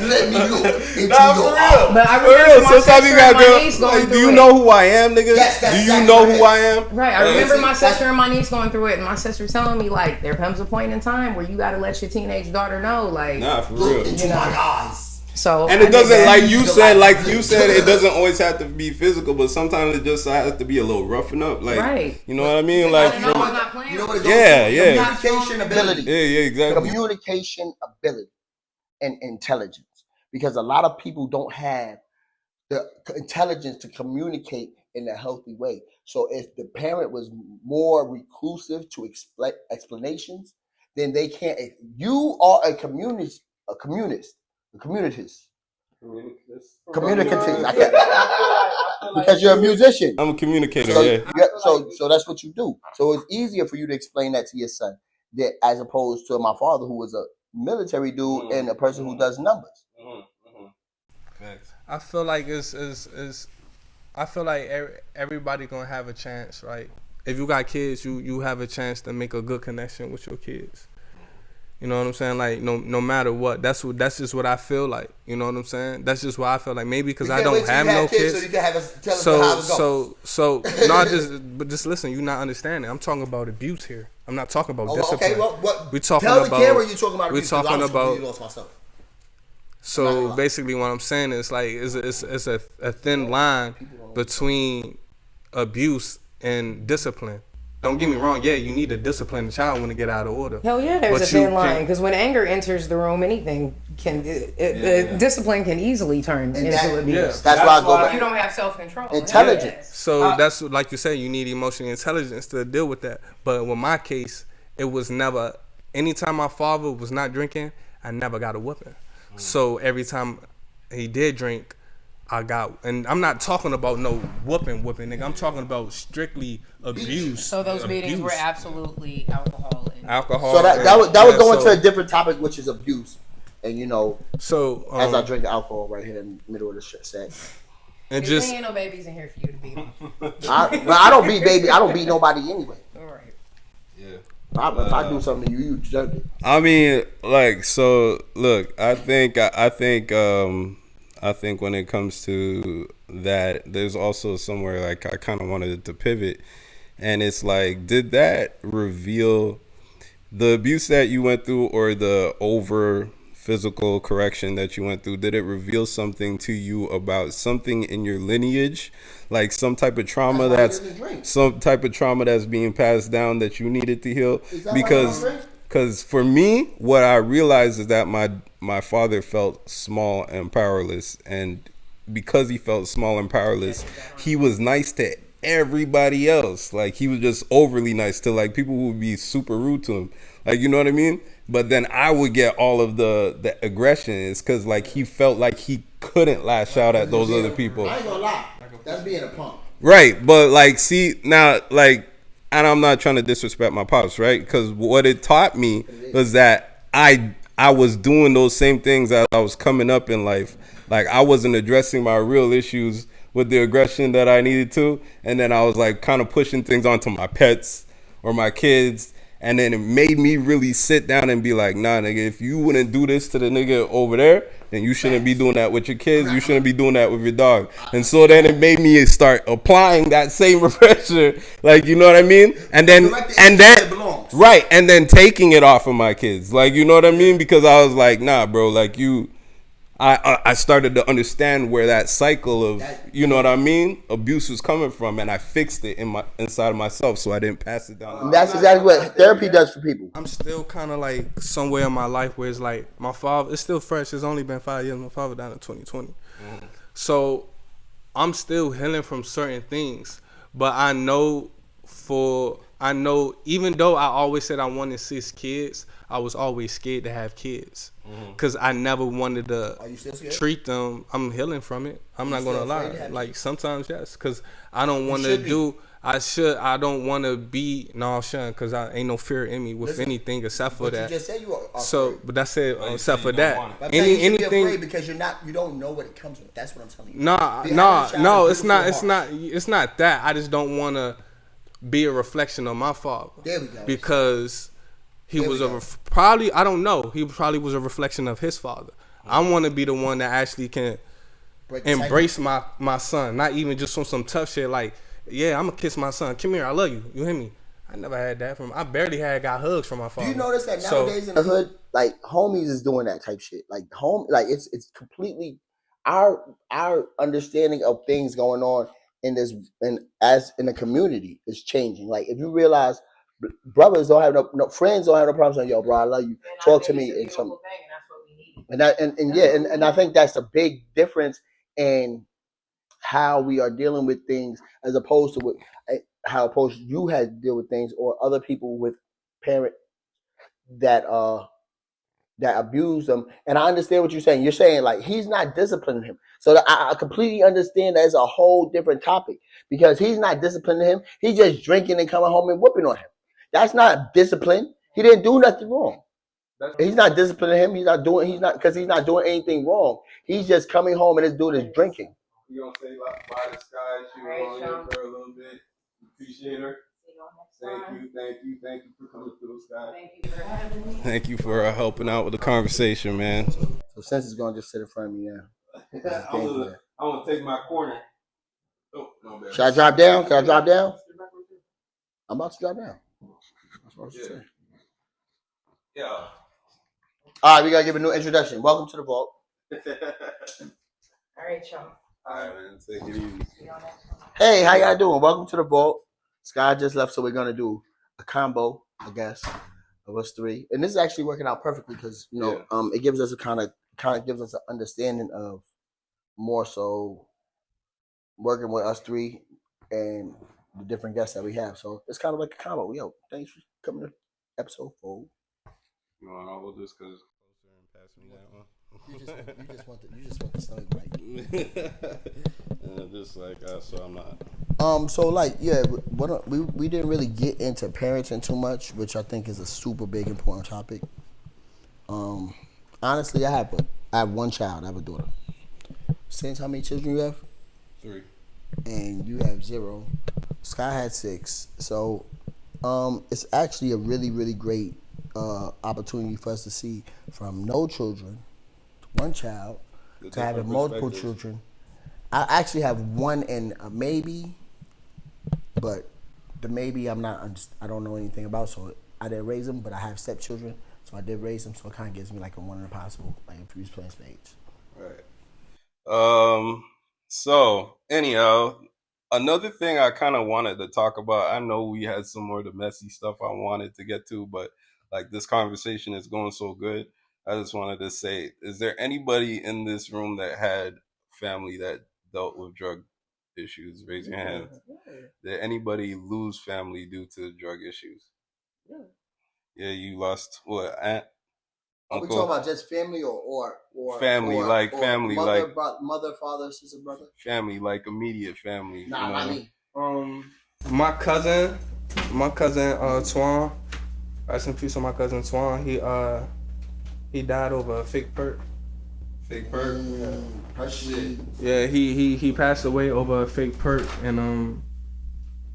Let me look into your eyes. But I remember my Sometimes you sister gotta and my go. niece going Like, through do you it. know who I am, nigga? Yes, that's do you exactly know right. who I am? Right, I remember my sister and my niece going through it, and my sister telling me like, there comes a point in time where you gotta let your teenage daughter know, like, Nah, for Look real. into my eyes. so. And I it did doesn't that. like you said, it doesn't always have to be physical, but sometimes it just has to be a little roughing up, like, Right. you know what I mean, like, I know I'm not playing. You know what it goes Yeah, to? yeah. Communication ability. yeah, exactly. Communication ability and intelligence, because a lot of people don't have the intelligence to communicate in a healthy way. So if the parent was more reclusive to explanations, then they can't. If you are a communist. Communicative. I can't, because you're a musician. I'm a communicator, So, yeah. so that's what you do. So it's easier for you to explain that to your son, that as opposed to my father, who was a military dude and a person who does numbers. I feel like I feel like everybody gonna have a chance, right? If you got kids, you have a chance to make a good connection with your kids. You know what I'm saying? Like no matter what, that's just what I feel like. You know what I'm saying? That's just what I feel like. Maybe because I don't have no kids. So you can have us tell us how it goes. So not just listen. You're not understanding. I'm talking about abuse here. I'm not talking about discipline. Okay, well, what? We're talking tell about. the camera you're talking about. We're Abuse, 'cause I talking was about. completely lost myself. So basically, what I'm saying is like it's a thin line between abuse and discipline. Don't get me wrong. Yeah, you need to discipline the child when they get out of order. Hell yeah, there's But a thin you line can't- because when anger enters the room, anything can discipline can easily turn into abuse. Yeah. That's why I go back. You don't have self control. Intelligence. So that's like you say, you need emotional intelligence to deal with that. But with my case, it was never. Anytime my father was not drinking, I never got a whooping. So every time he did drink, I got, and I'm not talking about no whooping, nigga. I'm talking about strictly abuse. So those meetings were absolutely alcohol. Alcohol. So that would go into a different topic, which is abuse. And you know, So as I drink alcohol right here in the middle of the set. and There just ain't no babies in here for you to beat on. But I don't beat baby. I don't beat nobody anyway. All right. If I do something to you, you deserve it. I mean, like, so look, I think when it comes to that, there's also somewhere like I kind of wanted to pivot, and it's like, did that reveal the abuse that you went through or the over physical correction that you went through? Did it reveal something to you about something in your lineage, like some type of trauma that's being passed down that you needed to heal? Because for me, what I realized is that my father felt small and powerless, and because he felt small and powerless, he was nice to everybody else. Like, he was just overly nice to, like, people who would be super rude to him, like, you know what I mean? But then I would get all of the aggression. It's because, like, he felt like he couldn't lash out at those other people. I ain't gonna lie. That's being a punk. Right, but like, see now, like, and I'm not trying to disrespect my pops, right? Because what it taught me was that I was doing those same things as I was coming up in life. Like, I wasn't addressing my real issues with the aggression that I needed to, and then I was like kind of pushing things onto my pets or my kids. And then it made me really sit down and be like, nah, nigga, if you wouldn't do this to the nigga over there, then you shouldn't be doing that with your kids. You shouldn't be doing that with your dog. And so then it made me start applying that same pressure, like, you know what I mean? And then right, and then taking it off of my kids, like, you know what I mean? Because I was like, nah, bro, like, I started to understand where that cycle of, you know what I mean, abuse was coming from, and I fixed it inside of myself, so I didn't pass it down. And that's exactly what therapy does for people. I'm still kind of like somewhere in my life where it's like my father, it's still fresh. It's only been 5 years. My father died in 2020. So I'm still healing from certain things, but I know even though I always said I wanted 6 kids, I was always scared to have kids because I never wanted to treat them. I'm healing from it. I'm not going to lie. Like, sometimes, yes, because I don't want to do. I don't want to be. No, I shouldn't, because I ain't no fear in me with anything except for that. You just said you are so, but that's it. Except for that, anything be afraid because you don't know what it comes with. That's what I'm telling you. No, it's not that. I just don't want to be a reflection of my father. There we go. Because he There was we a go. probably, I don't know, he probably was a reflection of his father. I want to be the one that actually can Break the cycle. embrace my son, not even just on some tough shit like, yeah, I'm gonna kiss my son. Come here, I love you. You hear me? I never had that from. I barely got hugs from my father. Do you notice that So- nowadays in the hood, like homies is doing that type shit? Like it's completely our understanding of things going on in this and as in the community is changing. Like if you realize brothers don't have no friends don't have no problems on yo, bro, I love you. Talk to me and some. And I think that's a big difference in how we are dealing with things as opposed to how opposed you had to deal with things or other people with parents that abuse them. And I understand what you're saying. You're saying like he's not disciplining him. So I completely understand that it's a whole different topic because he's not disciplining him. He's just drinking and coming home and whooping on him. That's not discipline. He didn't do nothing wrong. He's not disciplining him. He's not doing anything wrong. He's just coming home and this dude is drinking. You gonna say like by the sky, she was on here for a little bit. Appreciate her. Thank you for coming through, Sky. Thank you for having me. Thank you for helping out with the conversation, man. So since it's gonna just sit in front of me now. I'm gonna take my corner. Oh, no, man. Should I drop down? Can I drop down? I'm about to drop down. That's what I was saying. Yeah. All right, we gotta give a new introduction. Welcome to the vault. All right, y'all. All right, man. Take it easy. Hey, how y'all doing? Welcome to the vault. Sky just left, so we're gonna do a combo, I guess, of us three. And this is actually working out perfectly because it gives us a kind of gives us an understanding of more so working with us three and the different guests that we have. So it's kind of like a combo. Yo, thanks for coming to episode 4. You want to hold this because pass me that one. You just want the stomach right. Just like so I'm not. So like we didn't really get into parenting too much, which I think is a super big important topic. Honestly, I have one child. I have a daughter. Since how many children you have? 3. And you have 0. Sky had 6. So it's actually a really, really great opportunity for us to see from no children to one child to having multiple children. I actually have one and a maybe, but the maybe I don't know anything about, so I didn't raise them, but I have stepchildren, so I did raise them, so it kind of gives me like a one in a possible, like if you was playing spades. Right. So anyhow, another thing I kind of wanted to talk about, I know we had some more of the messy stuff I wanted to get to, but like this conversation is going so good. I just wanted to say, is there anybody in this room that had family that dealt with drug issues? Raise your hand. Did anybody lose family due to drug issues? Yeah, you lost what? Aunt? Are we Uncle? talking about just family or family, like family, mother, like mother, father, sister, brother? family, like immediate family. Nah, not me. My cousin Twan. Rest in peace on my cousin Twan. He died over a fake perk. Fake perk. Shit. Yeah, he passed away over a fake perk, and